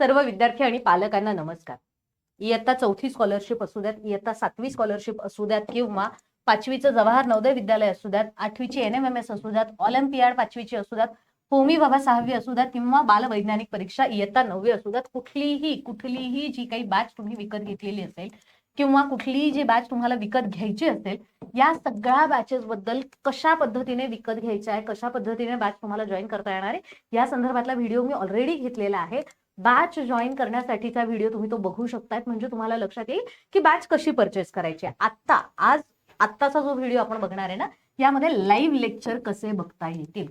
सर्व विद्यार्थी आणि पालकांना नमस्कार. इयत्ता 4थी स्कॉलरशिप असू द्यात, इयत्ता 7वी स्कॉलरशिप असू द्यात किंवा 5वीचं जवाहर नवोदय विद्यालय असू द्यात, 8वीची NMMS असू द्यात, ऑलिम्पियाड 5वीची असू द्यात, होमी बाबा 6वी असू द्यात किंवा बालवैज्ञानिक परीक्षा इयत्ता 9वी असू द्यात, कुठलीही जी काही बॅच तुम्ही विकत घेतलेली असेल किंवा कुठलीही जी बॅच तुम्हाला विकत घ्यायची असेल, या सगळ्या बॅचेस बद्दल कशा पद्धतीने विकत घ्यायचं आहे, कशा पद्धतीने बॅच तुम्हाला जॉईन करता येणार आहे, या संदर्भातला व्हिडिओ मी ऑलरेडी घेतलेला आहे. बॅच जॉईन करण्यासाठीचा व्हिडिओ तुम्ही तो बघू शकताय, म्हणजे तुम्हाला लक्षात येईल की बॅच कशी परचेस करायची आहे. आत्ताचा जो व्हिडिओ आपण बघणार आहे ना, यामध्ये लाईव्ह लेक्चर कसे बघता येतील.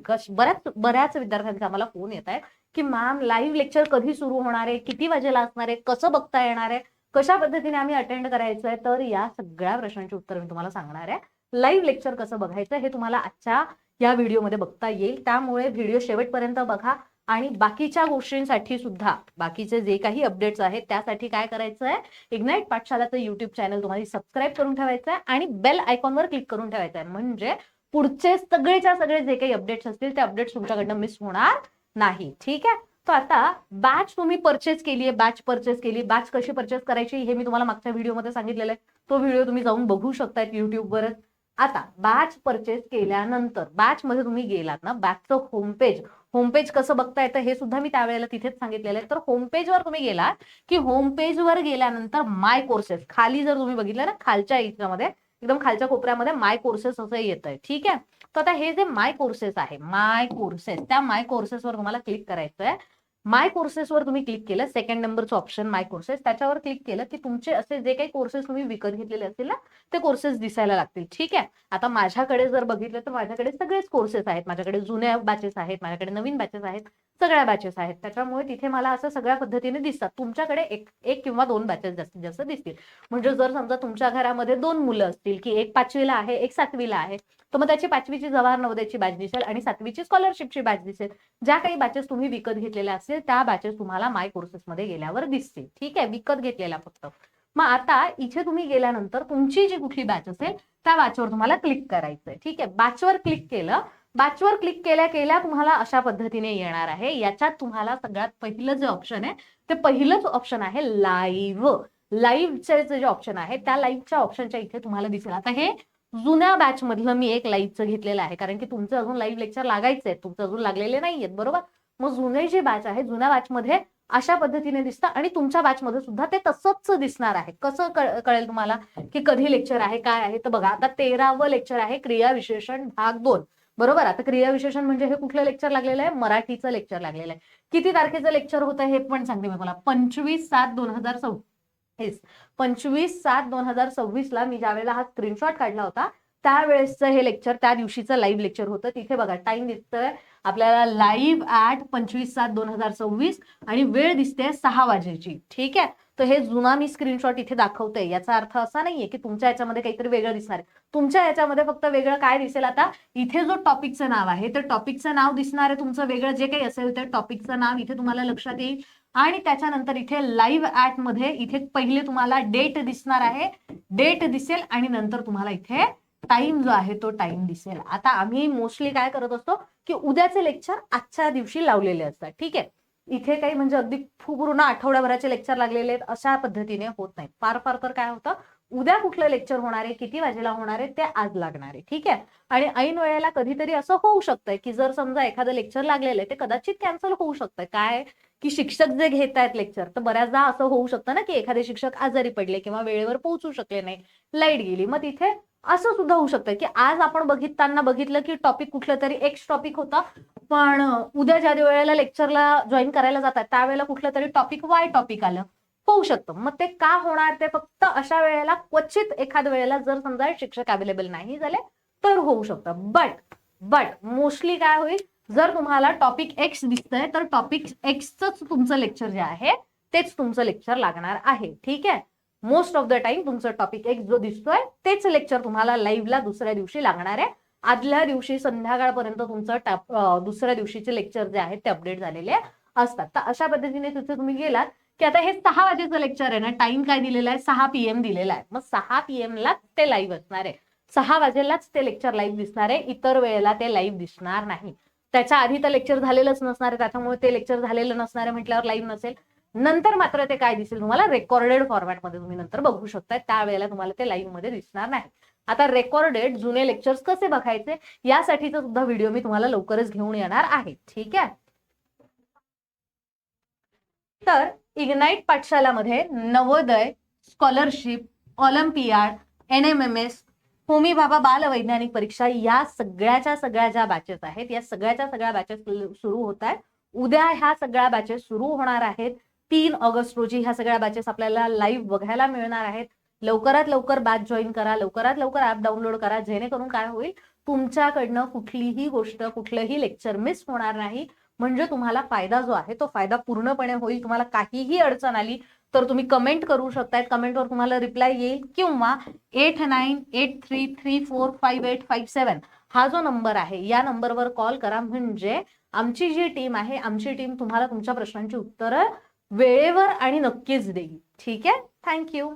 बऱ्याच विद्यार्थ्यांचा आम्हाला फोन येत आहे की मॅम लाईव्ह लेक्चर कधी सुरू होणार आहे, किती वाजेला असणार आहे, कसं बघता येणार आहे, कशा पद्धतीने आम्ही अटेंड करायचं आहे. तर या सगळ्या प्रश्नांची उत्तर मी तुम्हाला सांगणार आहे. लाईव्ह लेक्चर कसं बघायचं हे तुम्हाला आजच्या या व्हिडिओमध्ये बघता येईल, त्यामुळे व्हिडिओ शेवटपर्यंत बघा. आणि बाकीच्या गोष्टींसाठी सुद्धा, बाकीचे जे काही अपडेट्स आहेत त्यासाठी काय करायचं आहे, इग्नाइट पाठशालाचं युट्यूब चॅनल तुम्हाला सबस्क्राईब करून ठेवायचं आहे आणि बेल आयकॉनवर क्लिक करून ठेवायचं आहे, म्हणजे पुढचे सगळे जे काही अपडेट्स असतील ते अपडेट्स तुमच्याकडनं मिस होणार नाही. ठीक आहे. तर आता बॅच तुम्ही परचेस केली आहे, बॅच कशी परचेस करायची हे मी तुम्हाला मागच्या व्हिडिओमध्ये सांगितलेलं आहे. तो व्हिडिओ तुम्ही जाऊन बघू शकताय युट्यूबवरच. आता बॅच परचेस केल्यानंतर बॅच मध्ये तुम्ही गेलात ना, बॅचचं होमपेज कसं बघता येतं हे सुद्धा मी त्यावेळेला तिथेच सांगितलेलं आहे. तर होमपेजवर तुम्ही गेलात की होमपेजवर गेल्यानंतर माय कोर्सेस खाली जर तुम्ही बघितलं ना, खालच्या याच्यामध्ये एकदम खालच्या कोपऱ्यामध्ये माय कोर्सेस असं येत आहे. ठीक आहे. तर आता हे जे माय कोर्सेस आहे, त्या माय कोर्सेसवर तुम्हाला क्लिक करायचं आहे. माय कोर्सेसवर तुम्ही क्लिक केलं, सेकंड नंबरचं ऑप्शन माय कोर्सेस, त्याच्यावर क्लिक केलं की तुमचे असे जे काही कोर्सेस तुम्ही विकत घेतलेले असतील ना, ते कोर्सेस दिसायला लागतील. ठीक आहे. आता माझ्याकडे जर बघितलं तर माझ्याकडे सगळेच कोर्सेस आहेत, माझ्याकडे जुन्या बॅचेस आहेत, माझ्याकडे नवीन बॅचेस आहेत, सगळ्या बॅचेस आहेत. त्याच्यामुळे तिथे मला असं सगळ्या पद्धतीने दिसतात. तुमच्याकडे एक किंवा 2 बॅचेस जास्तीत जास्त दिसतील. म्हणजे जर समजा तुमच्या घरामध्ये 2 मुलं असतील की एक 5वीला आहे, एक 7वीला आहे, तर मग त्याची 5वीची जवाहर नवोदयची बॅच दिसेल आणि 7वीची स्कॉलरशिपची बॅच दिसेल. ज्या काही बॅचेस तुम्ही विकत घेतलेल्या असतील त्या बॅचेस तुम्हाला माय कोर्सेस मध्ये गेल्यावर दिसतील. ठीक आहे. विकत घेतलेल्या फक्त. मग आता इथे तुम्ही गेल्यानंतर तुमची जी कुठली बॅच असेल त्या बॅचवर तुम्हाला क्लिक करायचंय. ठीक आहे. बॅचवर क्लिक केलं. बॅचवर क्लिक केल्या तुम्हाला अशा पद्धतीने येणार आहे. याच्यात तुम्हाला सगळ्यात पहिलं जे ऑप्शन आहे ते पहिलंच ऑप्शन आहे लाईव्हचे जे ऑप्शन आहे त्या लाईव्हच्या ऑप्शनच्या इथे तुम्हाला दिसेल. आता हे जुन्या बॅच मधलं मी एक लाईव्हचं घेतलेलं आहे, कारण की तुमचं अजून लाईव्ह लेक्चर लागायचंय, तुमचं अजून लागलेले नाहीयेत, बरोबर. मग जुने जे बॅच आहे, जुन्या बॅच मध्ये अशा पद्धतीने दिसतं आणि तुमच्या बॅच मध्ये सुद्धा ते तसंच दिसणार आहे. कसं कळेल तुम्हाला की कधी लेक्चर आहे, काय आहे. तर बघा, आता 13वं लेक्चर आहे, क्रिया विशेषण भाग 2, बरोबर. आता क्रिया विशेषण म्हणजे हे कुठलं लेक्चर लागलेलं आहे, मराठीचं लेक्चर लागलेलं आहे. किती तारखेचं लेक्चर होतं हे पण सांगते मी तुम्हाला, 25/7/2024. 25/7/2024 ला मी ज्यावेळेला हा स्क्रीनशॉट काढला होता त्यावेळेसचं हे लेक्चर, त्या दिवशीचं लाईव्ह लेक्चर होतं. तिथे बघा टाइम दिसतोय आपल्याला लाईव्ह ऍट 25/7/2024 आणि वेळ दिसते 6 वाजेची. ठीक आहे. तर हे जुना मी स्क्रीनशॉट इथे दाखवते. याचा अर्थ असा नाहीये की तुमच्या याच्यामध्ये काहीतरी वेगळं दिसणार आहे. तुमच्या याच्यामध्ये फक्त वेगळं काय दिसेल, आता इथे जो टॉपिकचं नाव आहे ते टॉपिकचं नाव दिसणार आहे. तुमचं वेगळं जे काही असेल ते टॉपिकचं नाव इथे तुम्हाला लक्षात येईल. आणि त्याच्यानंतर इथे लाईव्ह ऍट मध्ये इथे पहिले तुम्हाला डेट दिसणार आहे, डेट दिसेल आणि नंतर तुम्हाला इथे टाइम जो आहे तो टाइम दिसेल. आता आम्ही मोस्टली काय करत असतो की उद्याचे लेक्चर आजच्या दिवशी लावलेले असतात. ठीक आहे. इथे काही म्हणजे अगदी पूर्ण आठवड्याभराचे लेक्चर लागलेले आहेत अशा पद्धतीने होत नाही. फार तर काय होतं, उद्या कुठलं लेक्चर होणार आहे, किती वाजेला होणार आहे ते आज लागणार आहे. ठीक आहे. आणि ऐन वेळेला कधीतरी असं होऊ शकतंय की जर समजा एखादं लेक्चर लागलेलं आहे ते कदाचित कॅन्सल होऊ शकतंय. काय की शिक्षक जे घेत आहेत लेक्चर, तर बऱ्याचदा असं होऊ शकतं ना की एखादे शिक्षक आजारी पडले किंवा वेळेवर पोहोचू शकले नाही, लाईट गेली, मग तिथे असं सुद्धा होऊ शकतं की आज आपण बघितलं की टॉपिक कुठलं तरी एक्स टॉपिक होता, पण उद्या ज्या वेळेला लेक्चरला जॉईन करायला जातात त्यावेळेला कुठलं तरी टॉपिक वाय टॉपिक आलं, होऊ शकतं. मग ते का होणार, ते फक्त अशा वेळेला क्वचित एखाद वेळेला जर समजा शिक्षक अवेलेबल नाही झाले तर होऊ शकतं. बट मोस्टली काय होईल, जर तुम्हाला टॉपिक एक्स दिसतंय तर टॉपिक एक्सच तुमचं लेक्चर जे आहे तेच तुमचं लेक्चर लागणार आहे. ठीक आहे. मोस्ट ऑफ द टाइम तुमचं टॉपिक एक्स जो दिसतोय तेच लेक्चर तुम्हाला लाईव्हला दुसऱ्या दिवशी लागणार आहे. आदल्या दिवशी संध्याकाळपर्यंत तुमचं दुसऱ्या दिवशीचे लेक्चर जे आहेत ते अपडेट झालेले असतात. तर अशा पद्धतीने तिथे तुम्ही गेलात की आता हे 6 वाजेचं लेक्चर आहे ना, टाइम काय दिलेला आहे, 6 PM दिलेला आहे. मग 6 PM ला ते लाईव्ह असणार आहे. 6 वाजेलाच ते लेक्चर लाईव्ह दिसणार आहे, इतर वेळेला ते लाईव्ह दिसणार नाही. त्याच्या आधी तर लेक्चर झालेलंच नसणार आहे, त्याच्यामुळे ते लेक्चर झालेलं नसणार आहे म्हटल्यावर लाईव्ह नसेल. नंतर मात्र ते काय दिसेल तुम्हाला रेकॉर्डेड फॉर्मॅटमध्ये तुम्ही नंतर बघू शकताय, त्यावेळेला तुम्हाला ते लाईव्ह मध्ये दिसणार नाही. आता रेकॉर्डेड जुने लेक्चर्स कसे बघायचे यासाठीचा सुद्धा व्हिडिओ मी तुम्हाला लवकरच घेऊन येणार आहे. ठीक आहे. तर इग्नाइट पाठशालामध्ये Navodaya, scholarship, olympiad, NMMS, Homi Bhabha बाल वैज्ञानिक परीक्षा या सगळ्या ज्या बॅचेस आहेत या सगळ्या बॅचेस सुरू होत आहेत. उद्या ह्या सगळ्या बॅचेस सुरू होणार आहेत. 3 ऑगस्ट रोजी ह्या सगळ्या बॅचेस आपल्याला लाईव्ह बघायला मिळणार आहेत. लवकरात लवकर बॅच जॉईन करा, लवकरात लवकर ऍप डाउनलोड करा, जेणेकरून काय होईल तुमच्याकडनं कुठलीही गोष्ट कुठलंही लेक्चर मिस होणार नाही. म्हणजे तुम्हाला फायदा जो आहे तो फायदा पूर्णपणे होईल. तुम्हाला काहीही अडचण आली तर तुम्ही कमेंट करू शकताय, कमेंटवर तुम्हाला रिप्लाय येईल, किंवा 8983345857 हा जो नंबर आहे या नंबरवर कॉल करा. म्हणजे आमची जी टीम आहे आमची टीम तुम्हाला तुमच्या प्रश्नांची उत्तरं वेळेवर आणि नक्कीच देईल. ठीक आहे. थँक्यू.